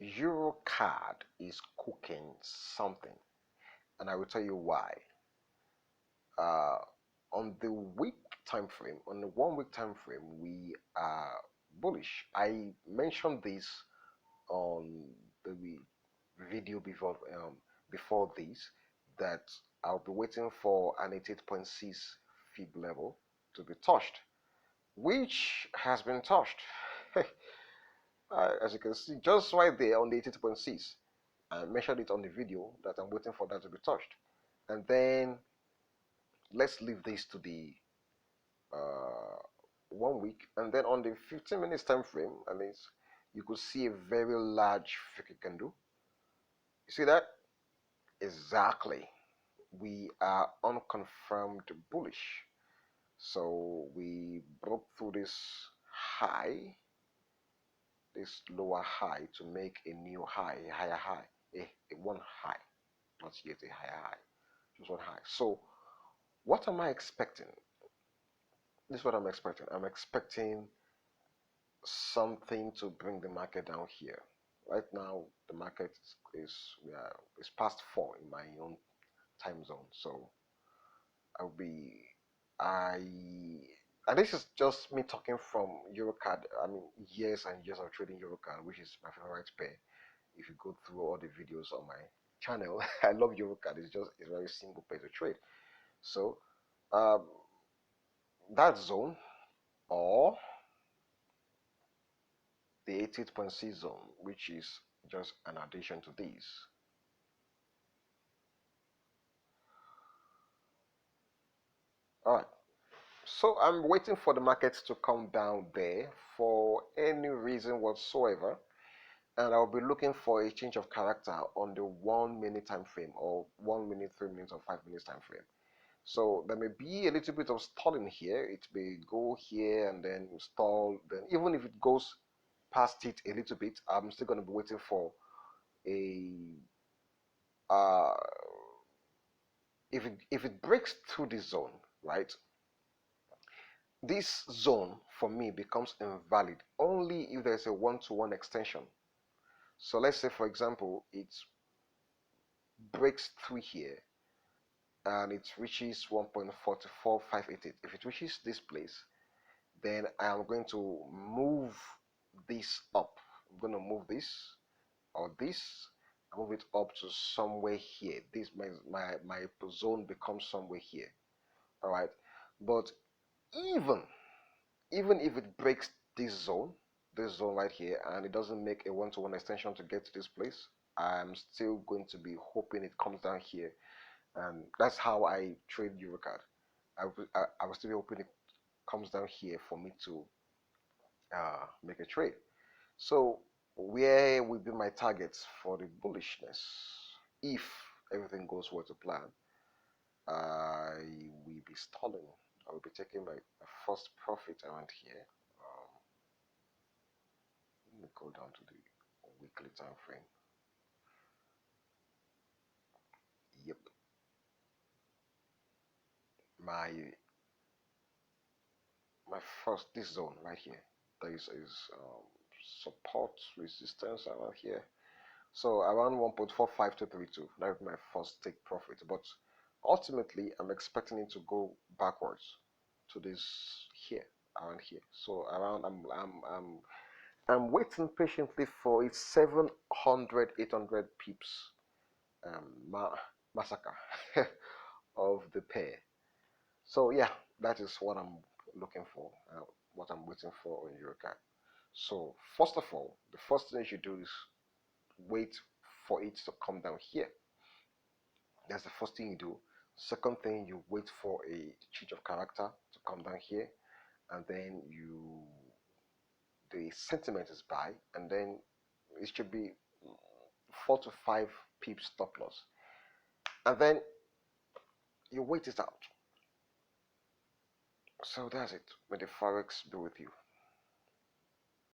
Eurocad is cooking something, and I will tell you why. Uh, on the week time frame, on the 1 week time frame, we are bullish. I mentioned this on the video before this, that I'll be waiting for an 88.6 fib level to be touched, which has been touched. As you can see, just right there on the 88.6, I mentioned it on the video that I'm waiting for that to be touched. And then let's leave this to the uh, 1 week, and then on the 15 minutes time frame, at least, you could see a very large figure candle. You see that? Exactly. We are unconfirmed bullish. So we broke through this high, this lower high, to make a new high, a higher high, a one high, not yet a higher high, just one high. So what am I expecting? This is what I'm expecting. I'm expecting something to bring the market down here. Right now, the market is past 4 in my own time zone, so I'll be I and this is just me talking from Eurocad. I mean, years and years of trading Eurocad, which is my favorite pair. If you go through all the videos on my channel, I love Eurocad. It's a very simple pair to trade. So um, that zone, or the 88.6 zone, which is just an addition to this. All right. So I'm waiting for the markets to come down there for any reason whatsoever, and I'll be looking for a change of character on the 1 minute time frame, or 1 minute, 3 minutes, or 5 minutes time frame. So there may be a little bit of stalling here. It may go here and then stall. Then even if it goes past it a little bit, I'm still going to be waiting for a uh, if it breaks through this zone, right? This zone for me becomes invalid only if there's a one-to-one extension. So let's say, for example, it breaks through here and it reaches 1.44588. If it reaches this place, then I am going to move this up. I'm going to move this or this. I move it up to somewhere here. This my zone becomes somewhere here. All right, but even if it breaks this zone right here, and it doesn't make a one-to-one extension to get to this place, I'm still going to be hoping it comes down here. And that's how I trade Eurocard. I will still be hoping it comes down here for me to make a trade. So where will be my targets for the bullishness? If everything goes well to plan, I will be stalling. I will be taking my first profit around here. Let me go down to the weekly time frame. Yep. My first, this zone right here, there is support resistance around here. So around 1.45232, that is my first take profit. But ultimately, I'm expecting it to go backwards to this here, around here. So around, I'm waiting patiently for its 700, 800 pips massacre of the pair. So yeah, that is what I'm looking for, what I'm waiting for on Eurocad. So first of all, the first thing you should do is wait for it to come down here. That's the first thing you do. Second thing, you wait for a change of character to come down here, and then the sentiment is buy, and then it should be 4 to 5 pips stop loss, and then you wait it out. So that's it. May the Forex be with you.